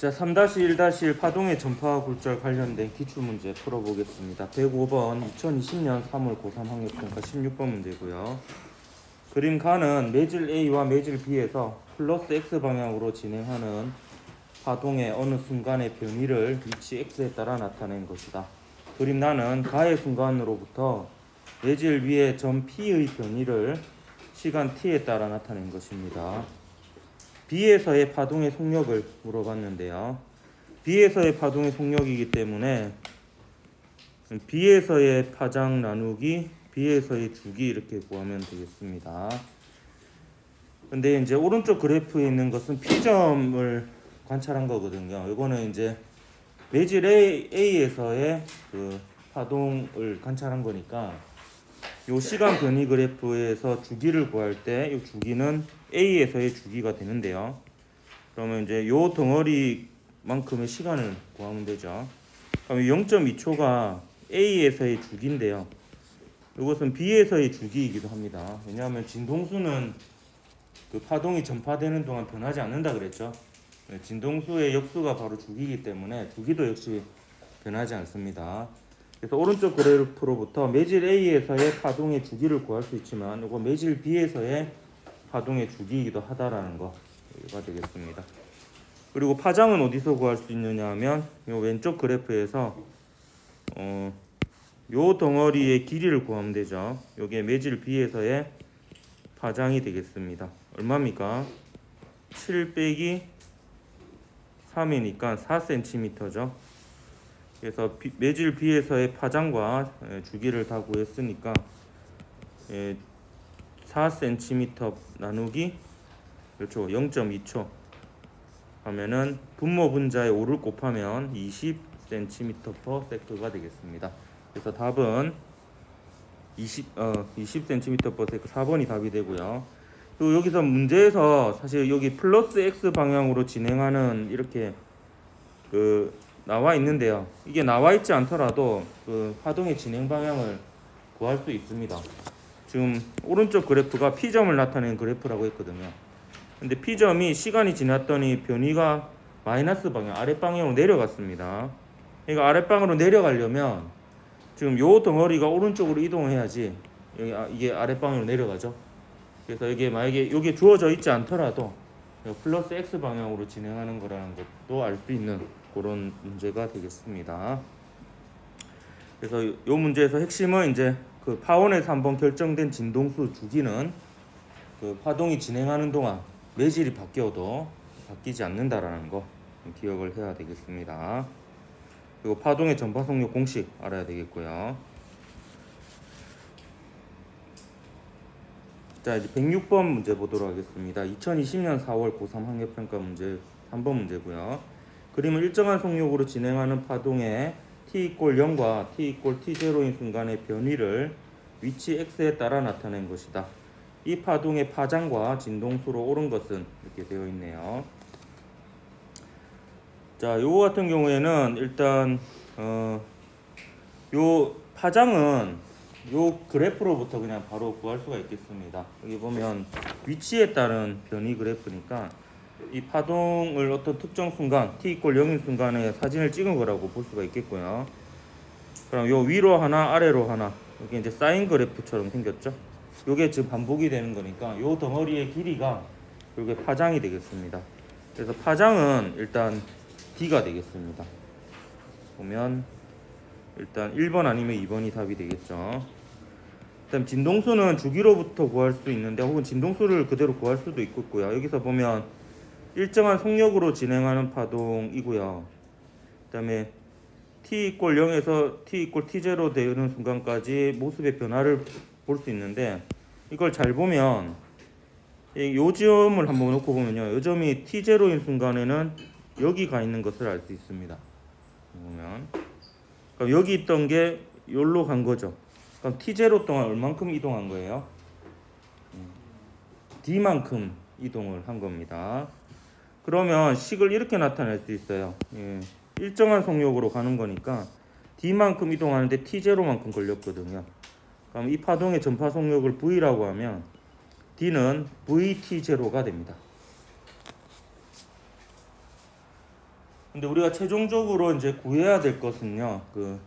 자, 3-1-1 파동의 전파 굴절 관련된 기출문제 풀어보겠습니다. 105번 2020년 3월 고3 학력평가 16번 문제고요. 그림 가는 매질 A와 매질 B에서 플러스 X 방향으로 진행하는 파동의 어느 순간의 변이를 위치 X에 따라 나타낸 것이다. 그림 나는 가의 순간으로부터 매질 위의 점 P의 변이를 시간 T에 따라 나타낸 것입니다. B에서의 파동의 속력을 물어봤는데요. B에서의 파동의 속력이기 때문에 B에서의 파장 나누기 B에서의 주기 이렇게 구하면 되겠습니다. 근데 이제 오른쪽 그래프에 있는 것은 P점을 관찰한 거거든요. 이거는 이제 매질 A에서의 그 파동을 관찰한 거니까 요 시간 변이 그래프에서 주기를 구할 때 이 주기는 A에서의 주기가 되는데요. 그러면 이제 요 덩어리만큼의 시간을 구하면 되죠. 그럼 0.2초가 A에서의 주기인데요. 이것은 B에서의 주기이기도 합니다. 왜냐하면 진동수는 그 파동이 전파되는 동안 변하지 않는다 그랬죠. 진동수의 역수가 바로 주기이기 때문에 주기도 역시 변하지 않습니다. 그래서 오른쪽 그래프로부터 매질 A에서의 파동의 주기를 구할 수 있지만 이거 매질 B에서의 파동의 주기이기도 하다라는 거가 되겠습니다. 그리고 파장은 어디서 구할 수 있느냐 하면 이 왼쪽 그래프에서 요 덩어리의 길이를 구하면 되죠. 요게 매질 B에서의 파장이 되겠습니다. 얼마입니까? 7 빼기 3이니까 4cm죠. 그래서 매질 B에서의 파장과 주기를 다 구했으니까 4cm 나누기 그렇죠 0.2초 하면은 분모 분자의 5를 곱하면 20cm/s가 되겠습니다. 그래서 답은 20cm/s 4번이 답이 되고요. 또 여기서 문제에서 사실 여기 플러스 X 방향으로 진행하는 이렇게 나와 있는데요. 이게 나와 있지 않더라도 그 파동의 진행 방향을 구할 수 있습니다. 지금 오른쪽 그래프가 P점을 나타내는 그래프라고 했거든요. 근데 P점이 시간이 지났더니 변이가 마이너스 방향, 아랫방향으로 내려갔습니다. 그러니까 아랫방으로 내려가려면 지금 요 덩어리가 오른쪽으로 이동해야지 이게 아랫방향으로 내려가죠. 그래서 이게 만약에 이게 주어져 있지 않더라도 플러스 X 방향으로 진행하는 거라는 것도 알 수 있는 그런 문제가 되겠습니다. 그래서 이 문제에서 핵심은 이제 그 파원에서 한번 결정된 진동수 주기는 그 파동이 진행하는 동안 매질이 바뀌어도 바뀌지 않는다라는 거 기억을 해야 되겠습니다. 그리고 파동의 전파 속력 공식 알아야 되겠고요. 자, 이제 106번 문제 보도록 하겠습니다. 2020년 4월 고3 학력평가 문제 3번 문제고요. 그림은 일정한 속력으로 진행하는 파동의 t=0과 t=t0인 순간의 변이를 위치 x에 따라 나타낸 것이다. 이 파동의 파장과 진동수로 옳은 것은 이렇게 되어 있네요. 자, 요거 같은 경우에는 일단 요 파장은 요 그래프로부터 그냥 바로 구할 수가 있겠습니다. 여기 보면 위치에 따른 변이 그래프니까 이 파동을 어떤 특정 순간 t=0인 순간에 사진을 찍은 거라고 볼 수가 있겠고요. 그럼 요 위로 하나 아래로 하나 이게 이제 사인 그래프처럼 생겼죠. 요게 지금 반복이 되는 거니까 요 덩어리의 길이가 요게 파장이 되겠습니다. 그래서 파장은 일단 D가 되겠습니다. 보면 일단 1번 아니면 2번이 답이 되겠죠. 일단 진동수는 주기로부터 구할 수 있는데 혹은 진동수를 그대로 구할 수도 있고요. 여기서 보면 일정한 속력으로 진행하는 파동이고요. 그 다음에 t=0에서 t=t0 되는 순간까지 모습의 변화를 볼 수 있는데 이걸 잘 보면 요 점을 한번 놓고 보면요. 요 점이 t0인 순간에는 여기 가 있는 것을 알 수 있습니다. 보면 그럼 여기 있던 게 여기로 간 거죠. 그럼 t0 동안 얼만큼 이동한 거예요? d만큼 이동을 한 겁니다. 그러면 식을 이렇게 나타낼 수 있어요. 일정한 속력으로 가는 거니까 d만큼 이동하는데 t0만큼 걸렸거든요. 그럼 이 파동의 전파 속력을 v라고 하면 d는 vt0가 됩니다. 근데 우리가 최종적으로 이제 구해야 될 것은요, 그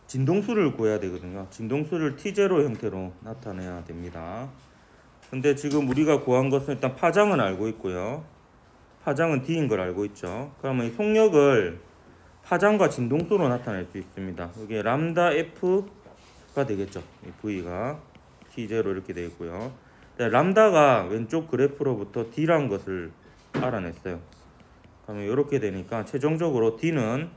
진동수를 구해야 되거든요. 진동수를 T0 형태로 나타내야 됩니다. 근데 지금 우리가 구한 것은 일단 파장은 알고 있고요. 파장은 D인 걸 알고 있죠. 그러면 이 속력을 파장과 진동수로 나타낼 수 있습니다. 여기 람다 F가 되겠죠. 이 V가 T0 이렇게 되어 있고요. 람다가 왼쪽 그래프로부터 D라는 것을 알아냈어요. 그러면 이렇게 되니까 최종적으로 D는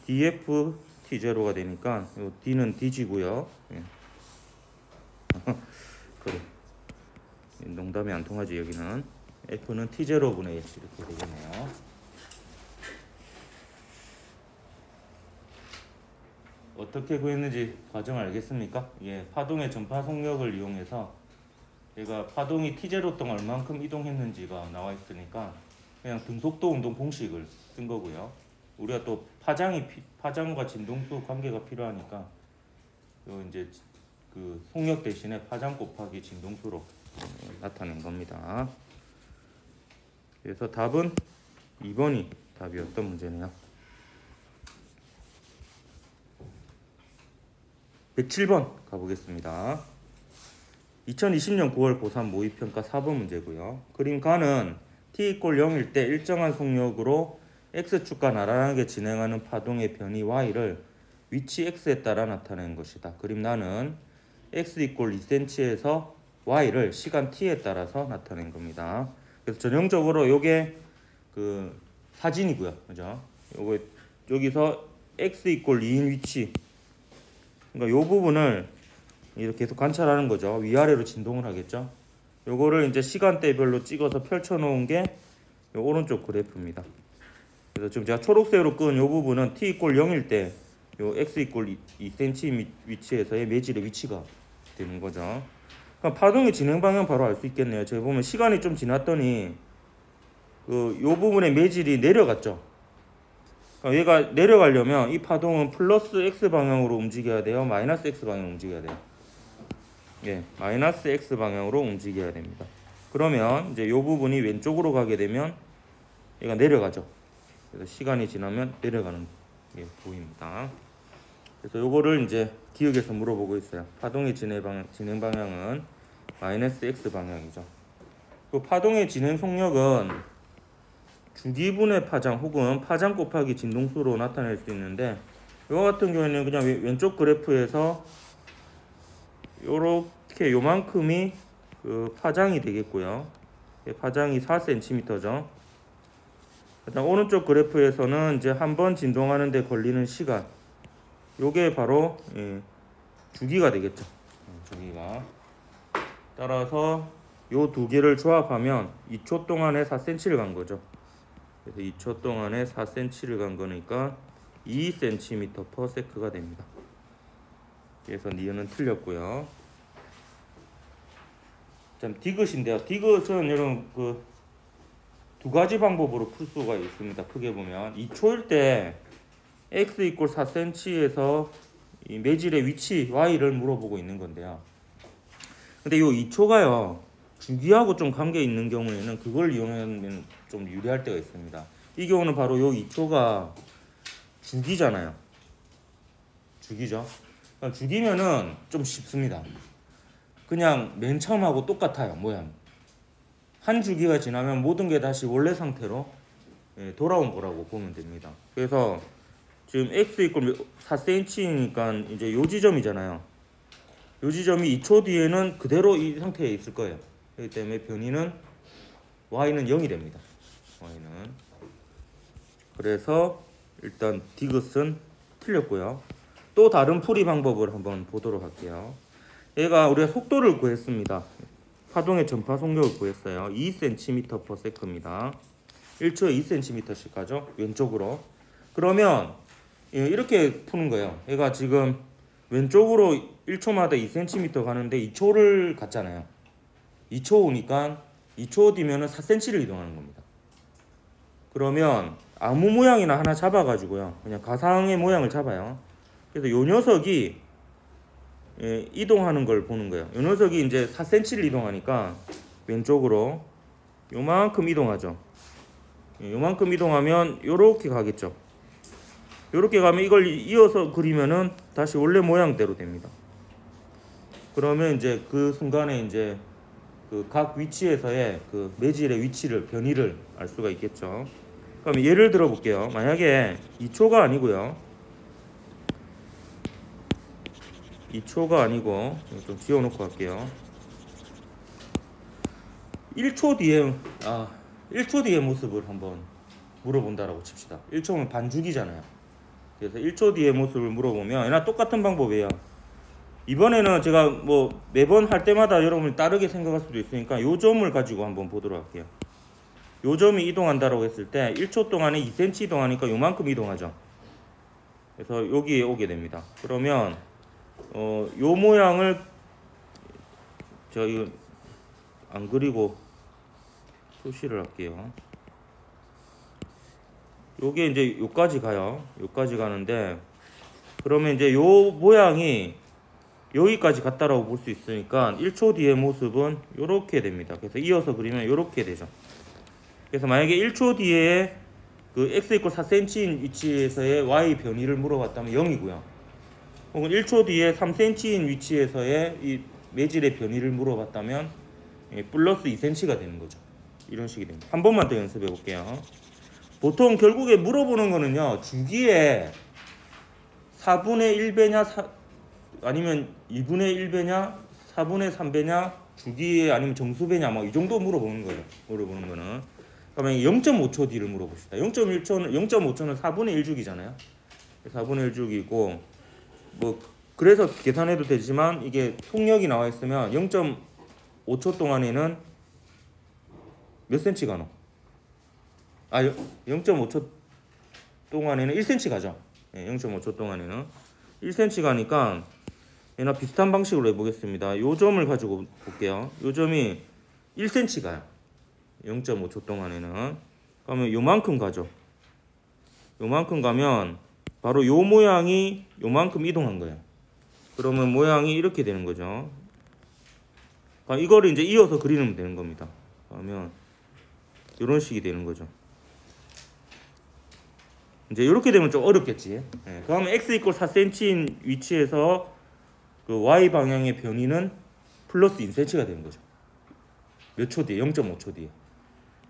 DF T0가 되니까 요 D는 D지고요. 예. 그래. 농담이 안 통하지 여기는. F는 T0분의 1 이렇게 되겠네요. 어떻게 구했는지 과정 알겠습니까? 예, 파동의 전파 속력을 이용해서 얘가 파동이 T0 동안 얼만큼 이동했는지가 나와 있으니까 그냥 등속도 운동 공식을 쓴 거고요. 우리가 또 파장과 진동수 관계가 필요하니까 요 이제 그 속력 대신에 파장 곱하기 진동수로 나타낸 겁니다. 그래서 답은 2번이 답이었던 문제네요. 107번 가보겠습니다. 2020년 9월 고3 모의평가 4번 문제고요. 그림 가는 t = 0일 때 일정한 속력으로 x축과 나란하게 진행하는 파동의 변이 y를 위치 x에 따라 나타낸 것이다. 그림 나는 x = 2cm에서 y를 시간 t에 따라서 나타낸 겁니다. 그래서 전형적으로 요게 그 사진이고요. 그죠? 요거 여기서 x = 2인 위치. 그러니까 요 부분을 이렇게 계속 관찰하는 거죠. 위아래로 진동을 하겠죠. 요거를 이제 시간대별로 찍어서 펼쳐 놓은 게 요 오른쪽 그래프입니다. 그래서 지금 제가 초록색으로 끈 요 부분은 t = 0일 때 요 x = 2cm 위치에서의 매질의 위치가 되는 거죠. 그러니까 파동의 진행 방향 바로 알 수 있겠네요. 제가 보면 시간이 좀 지났더니 요 부분의 매질이 내려갔죠. 그러니까 얘가 내려가려면 이 파동은 플러스 x 방향으로 움직여야 돼요, 마이너스 x 방향으로 움직여야 돼요. 예, 마이너스 x 방향으로 움직여야 됩니다. 그러면 이제 이 부분이 왼쪽으로 가게 되면 얘가 내려가죠. 그래서 시간이 지나면 내려가는 게 보입니다. 그래서 요거를 이제 기억에서 물어보고 있어요. 파동의 진행 방향은 마이너스 x 방향이죠. 그 파동의 진행 속력은 주기분의 파장 혹은 파장 곱하기 진동수로 나타낼 수 있는데 이거 같은 경우에는 그냥 왼쪽 그래프에서 요렇게 요만큼이 그 파장이 되겠고요. 파장이 4cm죠. 그다음 오른쪽 그래프에서는 이제 한번 진동하는 데 걸리는 시간, 요게 바로 주기가 되겠죠. 주기가. 따라서 요 두 개를 조합하면 2초 동안에 4cm를 간 거죠. 그래서 2초 동안에 4cm를 간 거니까 2cm/s가 됩니다. 그래서 니은은 틀렸고요. 참 디귿인데요. 디귿은 여러분 그 두 가지 방법으로 풀 수가 있습니다. 크게 보면 2초일 때 x = 4cm에서 이 매질의 위치 y를 물어보고 있는 건데요. 근데 이 2초가요 주기하고 좀 관계 있는 경우에는 그걸 이용하면 좀 유리할 때가 있습니다. 이 경우는 바로 이 2초가 주기잖아요. 주기죠. 그러니까 주기면은 좀 쉽습니다. 그냥 맨 처음하고 똑같아요. 모양. 한 주기가 지나면 모든 게 다시 원래 상태로 돌아온 거라고 보면 됩니다. 그래서 지금 x = 4cm니까 이제 요 지점이잖아요. 요 지점이 2초 뒤에는 그대로 이 상태에 있을 거예요. 그렇기 때문에 변이는 y는 0이 됩니다. y는. 그래서 일단 디귿은 틀렸고요. 또 다른 풀이 방법을 한번 보도록 할게요. 얘가 우리가 속도를 구했습니다. 파동의 전파 속력을 구했어요. 2cm/s입니다. 1초에 2cm씩 가죠. 왼쪽으로. 그러면 이렇게 푸는 거예요. 얘가 지금 왼쪽으로 1초마다 2cm 가는데 2초를 갔잖아요. 2초 오니까 2초 뒤면은 4cm를 이동하는 겁니다. 그러면 아무 모양이나 하나 잡아가지고요. 그냥 가상의 모양을 잡아요. 그래서 요 녀석이 이동하는 걸 보는 거예요. 요 녀석이 이제 4cm를 이동하니까 왼쪽으로 요만큼 이동하죠. 요만큼 이동하면 요렇게 가겠죠. 요렇게 가면 이걸 이어서 그리면은 다시 원래 모양대로 됩니다. 그러면 이제 그 순간에 이제 그 각 위치에서의 그 매질의 위치를 변이를 알 수가 있겠죠. 그럼 예를 들어 볼게요. 만약에 2초가 아니고요. 2초가 아니고 좀 지워놓고 할게요. 1초 뒤에 1초 뒤의 모습을 한번 물어본다라고 칩시다. 1초면 반죽이잖아요. 그래서 1초 뒤의 모습을 물어보면 얘나 똑같은 방법이에요. 이번에는 제가 뭐 매번 할 때마다 여러분이 다르게 생각할 수도 있으니까 요 점을 가지고 한번 보도록 할게요. 요 점이 이동한다라고 했을 때 1초 동안에 2cm 이동하니까 요만큼 이동하죠. 그래서 여기에 오게 됩니다. 그러면 요 모양을 제가 이거 안 그리고 표시를 할게요. 요게 이제 요까지 가요. 요까지 가는데 그러면 이제 요 모양이 여기까지 갔다라고 볼 수 있으니까 1초 뒤의 모습은 요렇게 됩니다. 그래서 이어서 그리면 요렇게 되죠. 그래서 만약에 1초 뒤에 그 x = 4cm인 위치에서의 y 변이를 물어봤다면 0이고요. 혹은 1초 뒤에 3cm인 위치에서의 이 매질의 변이를 물어봤다면 플러스 2cm가 되는 거죠. 이런 식이 됩니다. 한 번만 더 연습해 볼게요. 보통 결국에 물어보는 거는요. 주기에 4분의 1배냐 아니면 2분의 1배냐 4분의 3배냐 주기에 아니면 정수배냐 뭐 이 정도 물어보는 거예요. 물어보는 거는. 그러면 0.5초 뒤를 물어봅시다. 0.5초는 4분의 1주기잖아요. 4분의 1주기고 뭐 그래서 계산해도 되지만 이게 속력이 나와 있으면 0.5초 동안에는 몇 cm 가노? 0.5초 동안에는 1cm 가죠. 0.5초 동안에는 1cm 가니까 얘나 비슷한 방식으로 해보겠습니다. 요 점을 가지고 볼게요. 요 점이 1cm 가요. 0.5초 동안에는. 그러면 요만큼 가죠. 요만큼 가면 바로 요 모양이 요만큼 이동한 거예요. 그러면 모양이 이렇게 되는 거죠. 이거를 이제 이어서 그리면 되는 겁니다. 그러면 이런 식이 되는 거죠. 이제 이렇게 되면 좀 어렵겠지. 그러면 x = 4cm인 위치에서 그 y 방향의 변이는 플러스 2cm가 되는 거죠. 몇 초 뒤에? 0.5초 뒤에.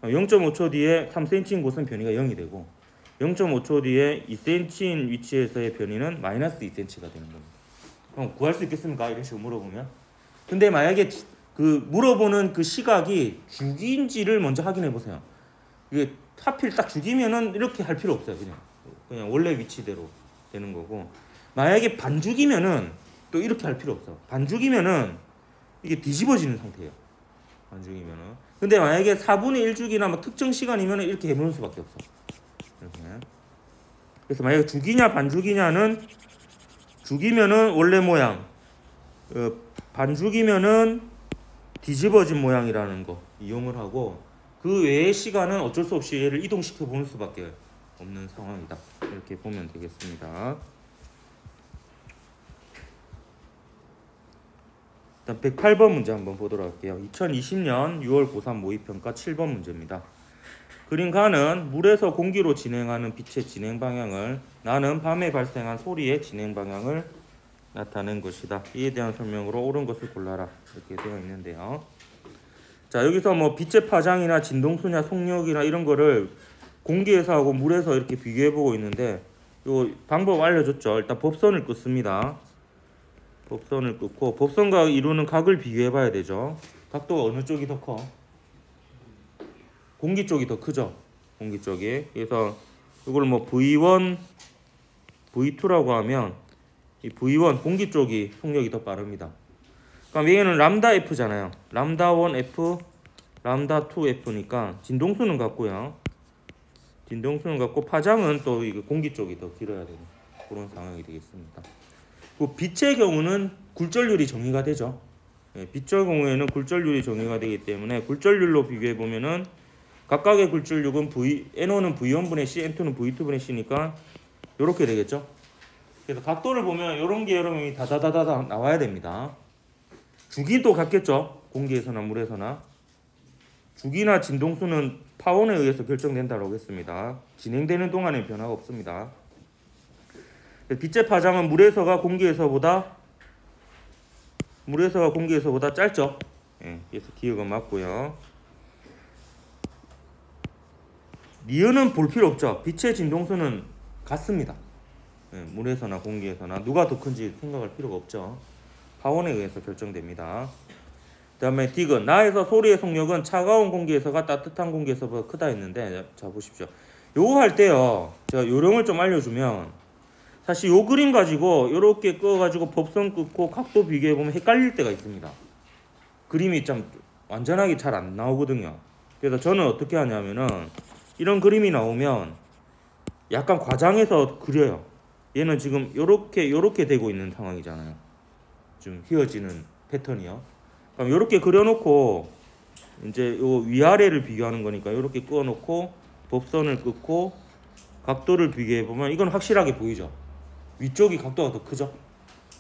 0.5초 뒤에 3cm인 곳은 변이가 0이 되고 0.5초 뒤에 2cm인 위치에서의 변이는 마이너스 2cm가 되는 겁니다. 그럼 구할 수 있겠습니까? 이런 식으로 물어보면. 근데 만약에 그 물어보는 그 시각이 주기인지를 먼저 확인해 보세요. 이게 하필 딱 주기면은 이렇게 할 필요 없어요. 그냥 원래 위치대로 되는 거고. 만약에 반죽이면은 또 이렇게 할 필요 없어. 반죽이면은 이게 뒤집어지는 상태예요. 반죽이면은. 근데 만약에 4분의 1주기나 뭐 특정 시간이면은 이렇게 해보는 수밖에 없어. 이렇게. 그래서 만약에 주기냐 반죽이냐는 죽이면은 원래 모양, 반죽이면은 뒤집어진 모양이라는 거 이용을 하고 그 외의 시간은 어쩔 수 없이 얘를 이동시켜 보는 수밖에 없는 상황이다. 이렇게 보면 되겠습니다. 일단 108번 문제 한번 보도록 할게요. 2020년 6월 고3 모의평가 7번 문제입니다. 그린 가는 물에서 공기로 진행하는 빛의 진행 방향을 나는 밤에 발생한 소리의 진행 방향을 나타낸 것이다. 이에 대한 설명으로 옳은 것을 골라라. 이렇게 되어 있는데요. 자, 여기서 뭐 빛의 파장이나 진동수냐 속력이나 이런 거를 공기에서 하고 물에서 이렇게 비교해 보고 있는데 요 방법 알려줬죠. 일단 법선을 긋습니다. 법선을 긋고 법선과 이루는 각을 비교해 봐야 되죠. 각도가 어느 쪽이 더 커? 공기 쪽이 더 크죠. 공기 쪽이. 그래서 이걸 뭐 V1, V2라고 하면 이 V1 공기 쪽이 속력이 더 빠릅니다. 그럼 얘는 람다 F잖아요. 람다 1 F, 람다 2 F니까 진동수는 같고요. 진동수는 같고 파장은 또 이거 공기 쪽이 더 길어야 되는 그런 상황이 되겠습니다. 그 빛의 경우는 굴절률이 정의가 되죠. 빛의 경우에는 굴절률이 정의가 되기 때문에 굴절률로 비교해 보면은 각각의 굴절률은 N1은 V1분의 C, N2는 V2분의 C니까 이렇게 되겠죠. 그래서 각도를 보면 이런 게 여러분이 다다다다 나와야 됩니다. 주기도 같겠죠. 공기에서나 물에서나. 주기나 진동수는 파원에 의해서 결정된다고 했습니다. 진행되는 동안에 변화가 없습니다. 빛의 파장은 물에서가 공기에서보다 짧죠. 예, 그래서 기억은 맞고요. 니은은 볼 필요 없죠. 빛의 진동수는 같습니다. 예, 물에서나 공기에서나 누가 더 큰지 생각할 필요가 없죠. 파원에 의해서 결정됩니다. 그 다음에 디귿, 나에서 소리의 속력은 차가운 공기에서가 따뜻한 공기에서보다 크다 했는데, 자 보십시오. 요거 할 때요, 제가 요령을 좀 알려주면, 사실 요 그림 가지고 요렇게 꺼가지고 법선 끄고 각도 비교해보면 헷갈릴 때가 있습니다. 그림이 좀 완전하게 잘 안 나오거든요. 그래서 저는 어떻게 하냐면은 이런 그림이 나오면 약간 과장해서 그려요. 얘는 지금 요렇게 되고 있는 상황이잖아요. 좀 휘어지는 패턴이요. 그럼 요렇게 그려놓고 이제 요 위아래를 비교하는 거니까 요렇게 꺼놓고 법선을 끄고 각도를 비교해보면 이건 확실하게 보이죠. 위쪽이 각도가 더 크죠.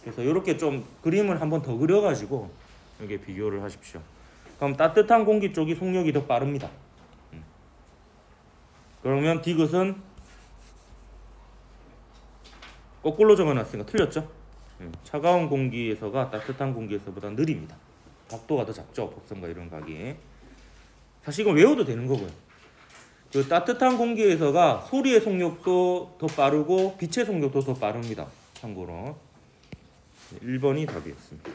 그래서 이렇게 좀 그림을 한번 더 그려가지고 이렇게 비교를 하십시오. 그럼 따뜻한 공기 쪽이 속력이 더 빠릅니다. 그러면 디귿은 거꾸로 적어놨으니까 틀렸죠. 차가운 공기에서가 따뜻한 공기에서보다 느립니다. 각도가 더 작죠. 법선과 이런 각이. 사실 이건 외워도 되는 거고요. 그 따뜻한 공기에서가 소리의 속력도 더 빠르고 빛의 속력도 더 빠릅니다. 참고로 1번이 답이었습니다.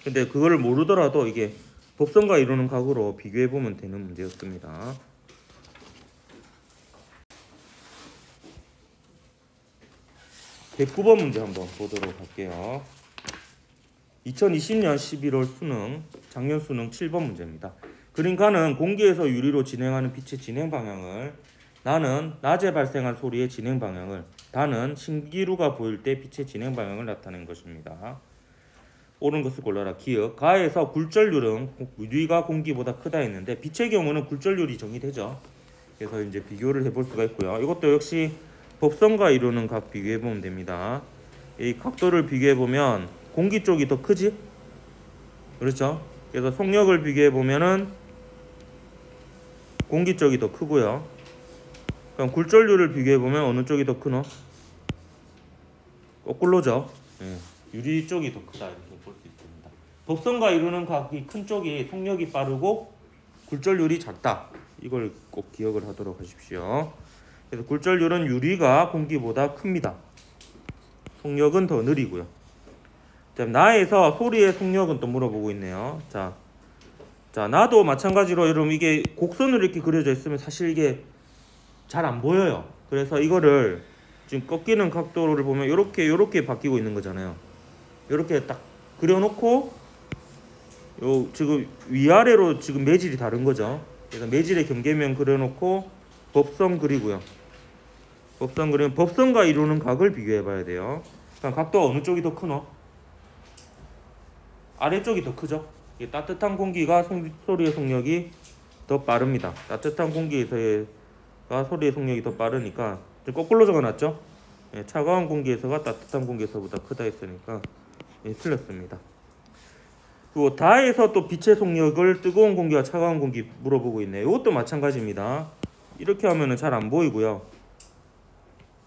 근데 그거를 모르더라도 이게 법선과 이루는 각으로 비교해보면 되는 문제였습니다. (109번) 문제 한번 보도록 할게요. 2020년 11월 수능, 작년 수능 7번 문제입니다. 그림가는 공기에서 유리로 진행하는 빛의 진행 방향을, 나는 낮에 발생한 소리의 진행 방향을, 다는 신기루가 보일 때 빛의 진행 방향을 나타낸 것입니다. 옳은 것을 골라라. 기억. 가에서 굴절률은 유리가 공기보다 크다 했는데 빛의 경우는 굴절률이 정의되죠. 그래서 이제 비교를 해볼 수가 있고요. 이것도 역시 법선과 이루는 각 비교해보면 됩니다. 이 각도를 비교해보면 공기 쪽이 더 크지? 그렇죠? 그래서 속력을 비교해보면은 공기 쪽이 더 크고요. 그럼 굴절률을 비교해보면 어느 쪽이 더 크노? 거꾸로죠. 예, 유리 쪽이 더 크다 이렇게 볼 수 있습니다. 법선과 이루는 각이 큰 쪽이 속력이 빠르고 굴절률이 작다. 이걸 꼭 기억을 하도록 하십시오. 그래서 굴절률은 유리가 공기보다 큽니다. 속력은 더 느리고요. 자, 나에서 소리의 속력은 또 물어보고 있네요. 자, 나도 마찬가지로 여러분 이게 곡선으로 이렇게 그려져 있으면 사실 이게 잘 안 보여요. 그래서 이거를 지금 꺾이는 각도를 보면 요렇게 바뀌고 있는 거잖아요. 요렇게 딱 그려놓고 요 지금 위아래로 지금 매질이 다른 거죠. 그래서 매질의 경계면 그려놓고 법선 그리고요. 법선 그리면 법선과 이루는 각을 비교해 봐야 돼요. 그럼 각도가 어느 쪽이 더 크노? 아래쪽이 더 크죠. 따뜻한 공기가 소리의 속력이 더 빠릅니다. 따뜻한 공기에서가 소리의 속력이 더 빠르니까 거꾸로 적어놨죠. 예, 차가운 공기에서가 따뜻한 공기에서보다 크다 했으니까 예, 틀렸습니다. 그리고 다에서 또 빛의 속력을 뜨거운 공기와 차가운 공기 물어보고 있네요. 이것도 마찬가지입니다. 이렇게 하면은 잘 안 보이고요.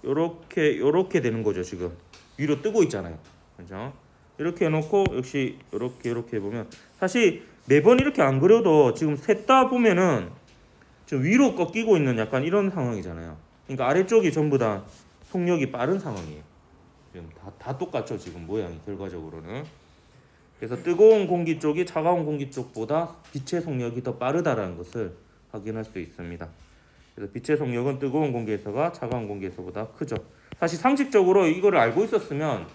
요렇게 되는 거죠. 지금 위로 뜨고 있잖아요. 그죠? 이렇게 해놓고 역시 이렇게 보면 사실 매번 이렇게 안 그려도 지금 셋 다 보면은 지금 위로 꺾이고 있는 약간 이런 상황이잖아요. 그러니까 아래쪽이 전부 다 속력이 빠른 상황이에요. 지금 다 똑같죠. 지금 모양이 결과적으로는. 그래서 뜨거운 공기 쪽이 차가운 공기 쪽보다 빛의 속력이 더 빠르다라는 것을 확인할 수 있습니다. 그래서 빛의 속력은 뜨거운 공기에서가 차가운 공기에서보다 크죠. 사실 상식적으로 이거를 알고 있었으면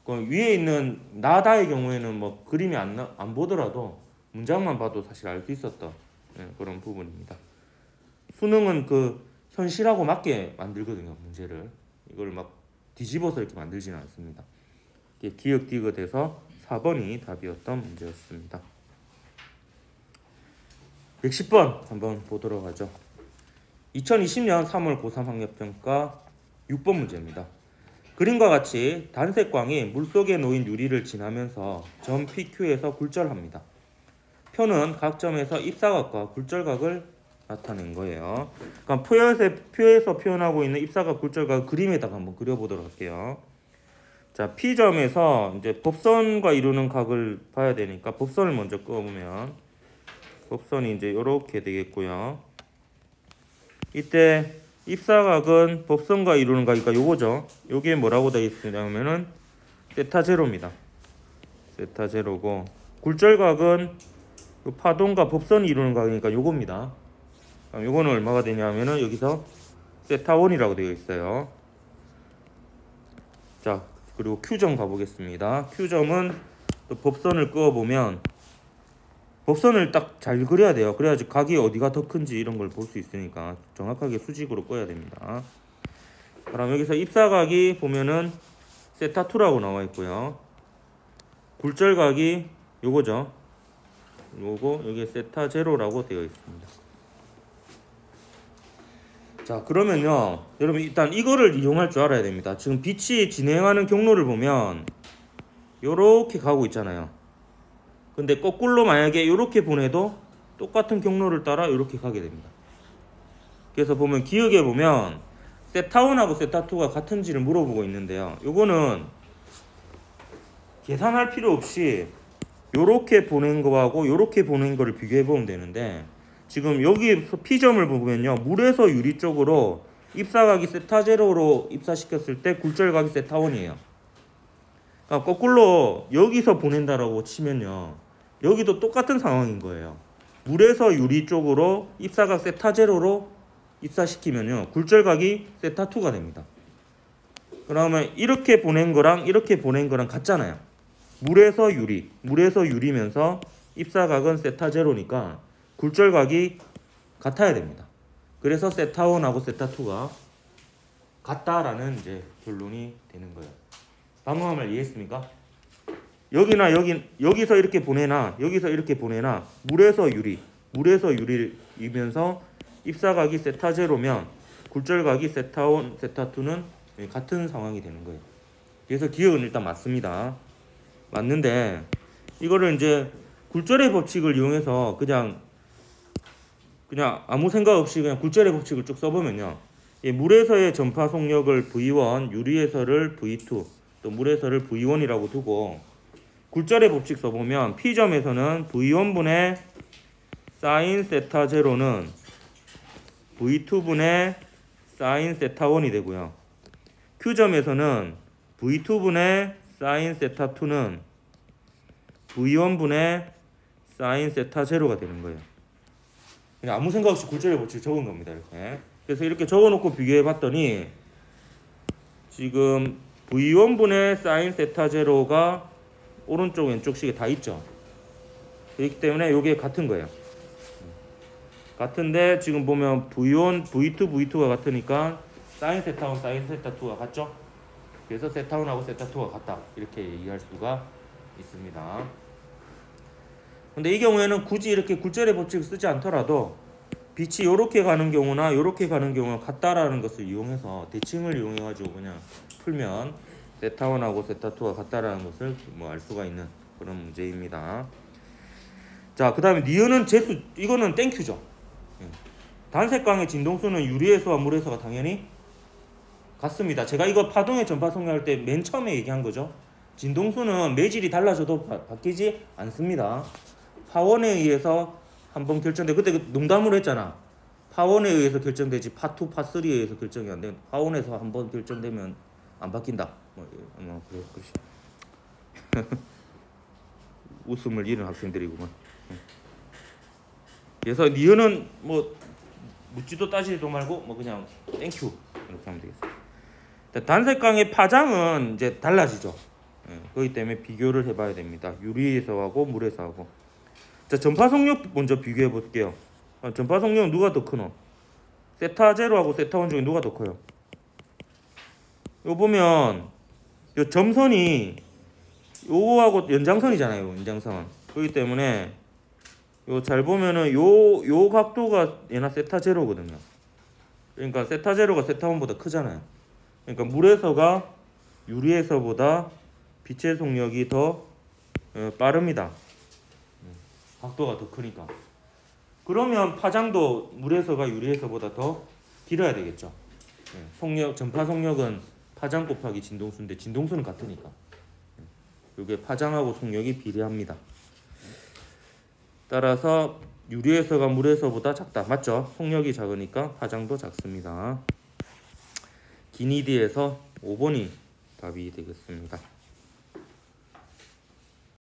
그 위에 있는 나다의 경우에는 뭐 그림이 안 보더라도 문장만 봐도 사실 알 수 있었던 그런 부분입니다. 수능은 그 현실하고 맞게 만들거든요. 문제를 이걸 막 뒤집어서 이렇게 만들지는 않습니다. 기억 디귿에서 4번이 답이었던 문제였습니다. 110번 한번 보도록 하죠. 2020년 3월 고3 학력평가 6번 문제입니다. 그림과 같이 단색광이 물속에 놓인 유리를 지나면서 점 PQ에서 굴절합니다. 표는 각 점에서 입사각과 굴절각을 나타낸 거예요. 그럼 표에서 표현하고 있는 입사각 굴절각 그림에다가 한번 그려보도록 할게요. 자, P점에서 이제 법선과 이루는 각을 봐야 되니까 법선을 먼저 그어보면 법선이 이제 이렇게 되겠고요. 이때 입사각은 법선과 이루는 각이니까 요거죠. 요게 뭐라고 되어 있냐면은 세타 제로입니다. 세타 제로고, 굴절각은 요 파동과 법선이 이루는 각이니까 요겁니다. 요거는 얼마가 되냐면은 여기서 세타 1이라고 되어 있어요. 자, 그리고 Q점 가보겠습니다. Q점은 또 법선을 그어보면 법선을 딱 잘 그려야 돼요. 그래야지 각이 어디가 더 큰지 이런 걸 볼 수 있으니까 정확하게 수직으로 그어야 됩니다. 그럼 여기서 입사각이 보면은 세타 2라고 나와 있고요. 굴절각이 요거죠. 요거 여기 세타 제로라고 되어 있습니다. 자, 그러면요 여러분 일단 이거를 이용할 줄 알아야 됩니다. 지금 빛이 진행하는 경로를 보면 요렇게 가고 있잖아요. 근데 거꾸로 만약에 요렇게 보내도 똑같은 경로를 따라 요렇게 가게 됩니다. 그래서 보면 기억에 보면 세타1하고 세타2가 같은지를 물어보고 있는데요. 요거는 계산할 필요 없이 요렇게 보낸 거하고 요렇게 보낸 거를 비교해 보면 되는데, 지금 여기 P점을 보면요 물에서 유리 쪽으로 입사각이 세타 제로로 입사시켰을 때 굴절각이 세타 1이에요. 그러니까 거꾸로 여기서 보낸다라고 치면요 여기도 똑같은 상황인 거예요. 물에서 유리 쪽으로 입사각 세타 제로로 입사시키면요 굴절각이 세타 2가 됩니다. 그러면 이렇게 보낸 거랑 이렇게 보낸 거랑 같잖아요. 물에서 유리면서 입사각은 세타 제로니까 굴절각이 같아야 됩니다. 그래서 세타 1하고 세타 2가 같다라는 이제 결론이 되는 거예요. 방금 한 말 이해했습니까? 여기나 여기서 이렇게 보내나 여기서 이렇게 보내나 물에서 유리이면서 입사각이 세타 제로면 굴절각이 세타 1, 세타 2는 같은 상황이 되는 거예요. 그래서 기억은 일단 맞습니다. 맞는데 이거를 이제 굴절의 법칙을 이용해서 그냥 아무 생각 없이 그냥 굴절의 법칙을 쭉 써보면요. 물에서의 전파 속력을 V1, 유리에서를 V2, 또 물에서를 V1이라고 두고 굴절의 법칙 써보면 P점에서는 V1분의 사인 세타 제로는 V2분의 사인 세타 1이 되고요. Q점에서는 V2분의 사인 세타 2는 V1분의 사인 세타 제로가 되는 거예요. 그냥 아무 생각 없이 굴절의 법칙을 적은 겁니다. 이렇게. 그래서 이렇게 적어놓고 비교해 봤더니 지금 V1분의 사인 세타 제로가 오른쪽 왼쪽식에 다 있죠. 그렇기 때문에 이게 같은 거예요. 같은데 지금 보면 V1, V2, V2가 같으니까 사인 세타 1, 사인 세타 2가 같죠? 그래서 세타 1하고 세타 2가 같다. 이렇게 얘기할 수가 있습니다. 근데 이 경우에는 굳이 이렇게 굴절의 법칙을 쓰지 않더라도 빛이 이렇게 가는 경우나 이렇게 가는 경우가 같다라는 것을 이용해서 대칭을 이용해 가지고 그냥 풀면 세타 1하고 세타 2가 같다라는 것을 알 수가 있는 그런 문제입니다. 자, 그 다음에 니은은 재수, 이거는 땡큐죠. 단색광의 진동수는 유리에서와 물에서가 당연히 같습니다. 제가 이거 파동의 전파 속력할 때 맨 처음에 얘기한 거죠. 진동수는 매질이 달라져도 바뀌지 않습니다. 파원에 의해서 한번 결정돼. 그때 농담으로 했잖아. 파원에 의해서 결정되지 파2, 파3에 의해서 결정이 안 돼. 파원에서 한번 결정되면 안 바뀐다. 그래, 그렇지. 웃음을 잃은 학생들이구만. 그래서 니은은 묻지도 따지지도 말고 그냥 땡큐 이렇게 하면 되겠어요. 단색광의 파장은 이제 달라지죠. 그렇기 때문에 비교를 해봐야 됩니다. 유리에서 하고 물에서 하고. 자, 전파 속력 먼저 비교해 볼게요. 전파 속력은 누가 더 크노? 세타 제로하고 세타 1 중에 누가 더 커요? 요 보면 요 점선이 요거하고 연장선이잖아요. 연장선. 그렇기 때문에 요 잘 보면은 요 각도가 얘나 세타 제로거든요. 그러니까 세타 제로가 세타 1보다 크잖아요. 그러니까 물에서가 유리에서보다 빛의 속력이 더 빠릅니다. 각도가 더 크니까. 그러면 파장도 물에서가 유리에서보다 더 길어야 되겠죠. 속력, 전파 속력은 파장 곱하기 진동수인데 진동수는 같으니까. 이게 파장하고 속력이 비례합니다. 따라서 유리에서가 물에서보다 작다. 맞죠? 속력이 작으니까 파장도 작습니다. 기니디에서 5번이 답이 되겠습니다.